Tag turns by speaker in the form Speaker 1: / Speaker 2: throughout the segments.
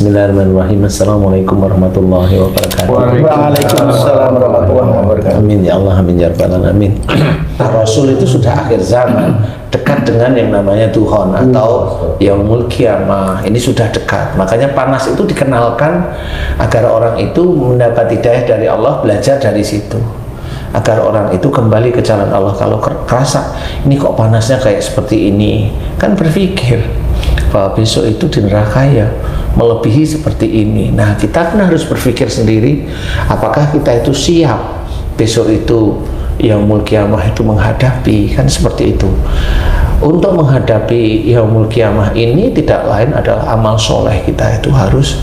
Speaker 1: Bismillahirrahmanirrahim. Assalamualaikum warahmatullahi wabarakatuh.
Speaker 2: Waalaikumsalam warahmatullahi wabarakatuh.
Speaker 1: Amin ya Allah, amin ya rabbal alamin. Rasul itu sudah akhir zaman, dekat dengan yang namanya Tuhan atau yaumul qiyamah. Ini sudah dekat. Makanya panas itu dikenalkan agar orang itu mendapat hidayah dari Allah, belajar dari situ. Agar orang itu kembali ke jalan Allah. Kalau kerasa ini kok panasnya kayak seperti ini, kan berpikir bahwa besok itu di neraka ya melebihi seperti ini. Nah, kita kan harus berpikir sendiri, apakah kita itu siap besok itu yaumul qiyamah itu menghadapi, kan seperti itu. Untuk menghadapi yaumul qiyamah ini tidak lain adalah amal soleh kita itu harus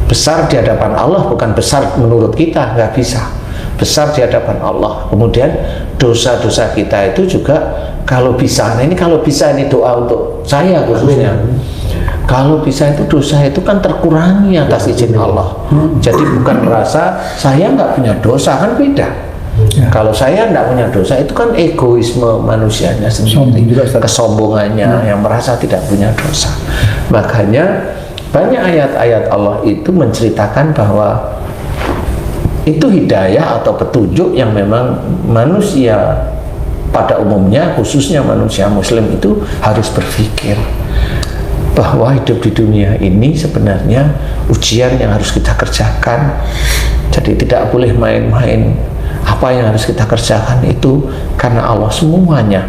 Speaker 1: besar di hadapan Allah, bukan besar menurut kita, nggak bisa. Besar di hadapan Allah. Kemudian dosa-dosa kita itu juga kalau bisa, nah ini kalau bisa, ini doa untuk saya khususnya. Kalau bisa itu dosa itu kan terkurangi atas izin Allah. Jadi bukan merasa saya nggak punya dosa, kan beda. Kalau saya nggak punya dosa itu kan egoisme manusianya sendiri, kesombongannya yang merasa tidak punya dosa. Makanya banyak ayat-ayat Allah itu menceritakan bahwa itu hidayah atau petunjuk yang memang manusia pada umumnya, khususnya manusia muslim itu harus berpikir bahwa hidup di dunia ini sebenarnya ujian yang harus kita kerjakan. Jadi tidak boleh main-main. Apa yang harus kita kerjakan itu karena Allah semuanya,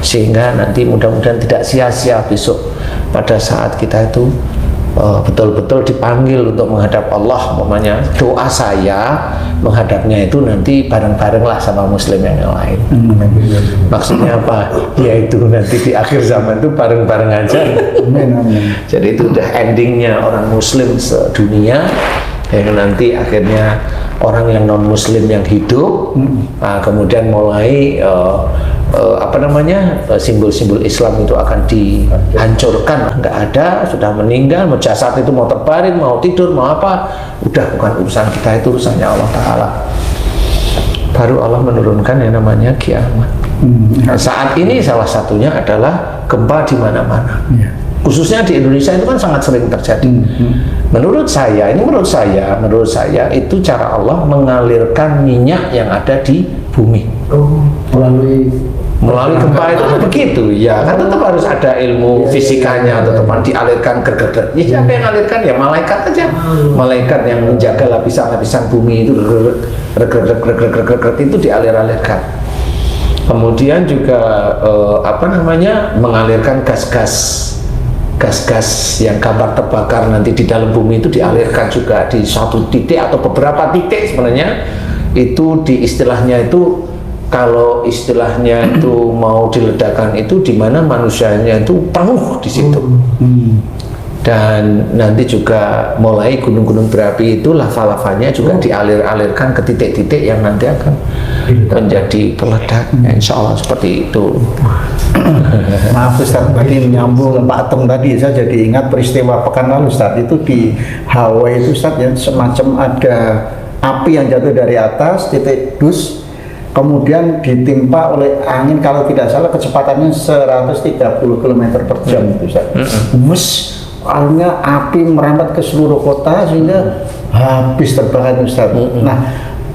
Speaker 1: sehingga nanti mudah-mudahan tidak sia-sia besok pada saat kita itu betul-betul dipanggil untuk menghadap Allah. Umpamanya doa saya menghadapnya itu nanti bareng-bareng lah sama muslim yang lain. Maksudnya apa? Yaitu nanti di akhir zaman itu bareng-bareng aja. Jadi itu udah endingnya orang muslim sedunia, yang nanti akhirnya orang yang non muslim yang hidup, kemudian mulai simbol-simbol Islam itu akan dihancurkan, nggak ada, sudah meninggal, mau jasad itu mau terbaring, mau tidur, mau apa, udah bukan urusan kita, itu urusannya Allah Ta'ala. Baru Allah menurunkan yang namanya kiamat. Saat ini salah satunya adalah gempa di mana-mana. Khususnya di Indonesia itu kan sangat sering terjadi. Menurut saya itu cara Allah mengalirkan minyak yang ada di bumi. Melalui gempa itu kan begitu, ya kan tetap harus ada ilmu fisikanya, tetap dialirkan gerget. Ya siapa yang alirkan? Ya malaikat aja. Malaikat yang menjaga lapisan-lapisan bumi itu gerget itu dialir-alirkan. Kemudian juga mengalirkan gas-gas yang gambar terbakar nanti di dalam bumi itu dialirkan juga di suatu titik atau beberapa titik sebenarnya. Itu di istilahnya itu, kalau istilahnya itu mau diledakkan itu di mana manusianya itu penuh di situ. Dan nanti juga mulai gunung-gunung berapi itu lava-lavanya juga dialir-alirkan ke titik-titik yang nanti akan menjadi peledak. Insya Allah seperti itu.
Speaker 2: Maaf Ustaz, tadi menyambung Pak Atom tadi, saya jadi ingat peristiwa pekan lalu Ustaz, itu di Hawaii itu Ustaz, yang semacam ada api yang jatuh dari atas titik dus, kemudian ditimpa oleh angin, kalau tidak salah kecepatannya 130 km per jam itu Ustaz. Akhirnya api merambat ke seluruh kota sehingga habis terbakar Ustaz. Nah,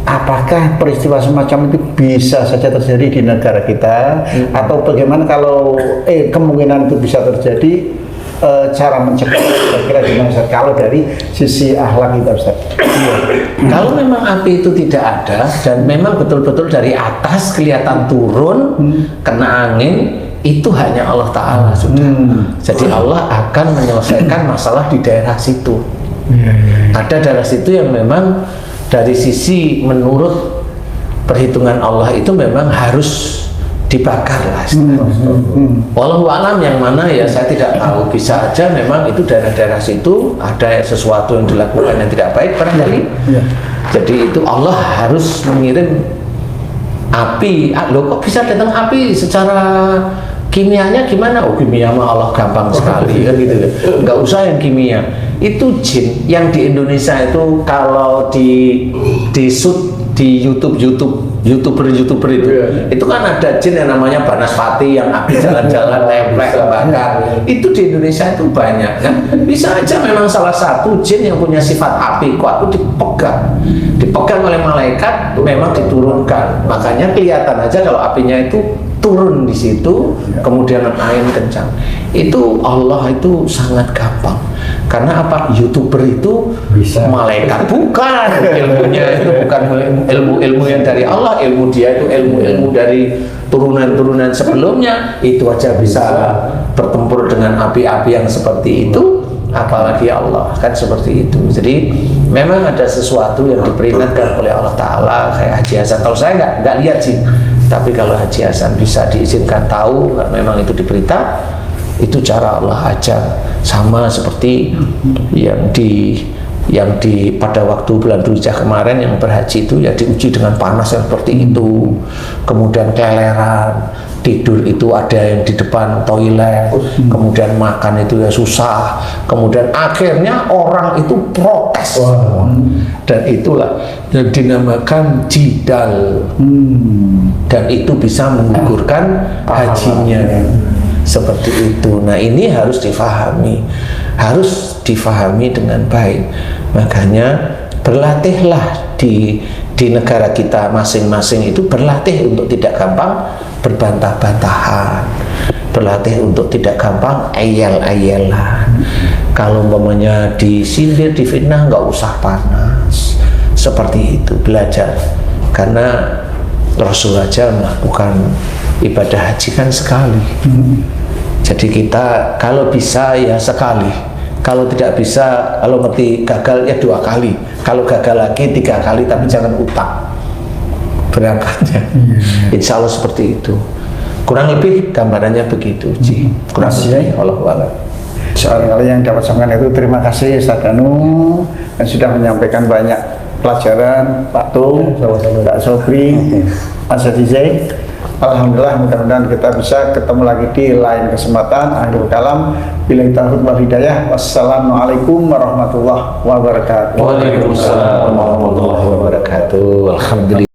Speaker 2: apakah peristiwa semacam itu bisa saja terjadi di negara kita, atau bagaimana kalau kemungkinan itu bisa terjadi, cara mencegah kira-kira gimana Ustaz, kalau dari sisi akhlak kita Ustaz?
Speaker 1: Kalau memang api itu tidak ada dan memang betul-betul dari atas kelihatan turun kena angin, itu hanya Allah Ta'ala sudah. Jadi Allah akan menyelesaikan masalah di daerah situ. Ada daerah situ yang memang dari sisi menurut perhitungan Allah itu memang harus dibakar lah. Wallahu alam yang mana ya saya tidak tahu, bisa aja memang itu daerah-daerah situ ada sesuatu yang dilakukan yang tidak baik barangkali. Jadi itu Allah harus mengirim api. Loh kok bisa datang api secara kimianya gimana? Oh kimia mah Allah gampang sekali kan gitu. Nggak usah yang kimia. Itu jin yang di Indonesia itu kalau di shoot di YouTube YouTuber itu. Itu kan ada jin yang namanya Banaspati yang api jalan-jalan nemplek bakar. Itu di Indonesia itu banyak kan. Bisa aja memang salah satu jin yang punya sifat api kuat itu dipegang oleh malaikat, memang diturunkan. Makanya kelihatan aja kalau apinya itu turun di situ, kemudian angin kencang. Itu Allah itu sangat gampang. Karena apa? YouTuber itu bisa malaikat, bukan ilmunya itu bukan ilmu yang dari Allah, ilmu dia itu ilmu dari turunan-turunan sebelumnya. Itu aja bisa bertempur dengan api-api yang seperti itu, apalagi Allah, kan seperti itu. Jadi memang ada sesuatu yang diperingatkan oleh Allah Ta'ala kayak Haji Hasan. Kalau saya nggak lihat sih, tapi kalau Haji Hasan bisa diizinkan tahu, memang itu diberita, itu cara Allah ajar. Sama seperti yang di pada waktu bulan Dzulhijjah kemarin yang berhaji itu ya diuji dengan panas yang seperti itu, kemudian keleleran, tidur itu ada yang di depan toilet, kemudian makan itu ya susah, kemudian akhirnya orang itu protes. Dan itulah yang dinamakan jidal, dan itu bisa menggugurkan hajinya. Seperti itu. Nah, ini harus difahami dengan baik. Makanya berlatihlah di negara kita masing-masing itu, berlatih untuk tidak gampang berbantah-bantahan, berlatih untuk tidak gampang ayel-ayelan. Kalau umpamanya disindir, difitnah, nggak usah panas. Seperti itu, belajar. Karena Rasul aja melakukan ibadah haji kan sekali. Jadi kita kalau bisa ya sekali, kalau tidak bisa, kalau ngerti gagal ya 2 kali, kalau gagal lagi 3 kali, tapi jangan utang berangkatnya. Insya Allah seperti itu. Kurang lebih gambarannya begitu, Ci. Kurang lebih, Allahuakbar.
Speaker 2: Soal yang dapat sampaikan itu, terima kasih Ustaz Danu yang sudah menyampaikan banyak pelajaran, Pak Tung, Pak Sobri, Mas Hadizai. Alhamdulillah, mudah-mudahan kita bisa ketemu lagi di lain kesempatan. Akhirul kalam, billahi taufiq wal hidayah. Wassalamualaikum warahmatullahi wabarakatuh.
Speaker 1: Waalaikumsalam warahmatullahi wabarakatuh. Alhamdulillah.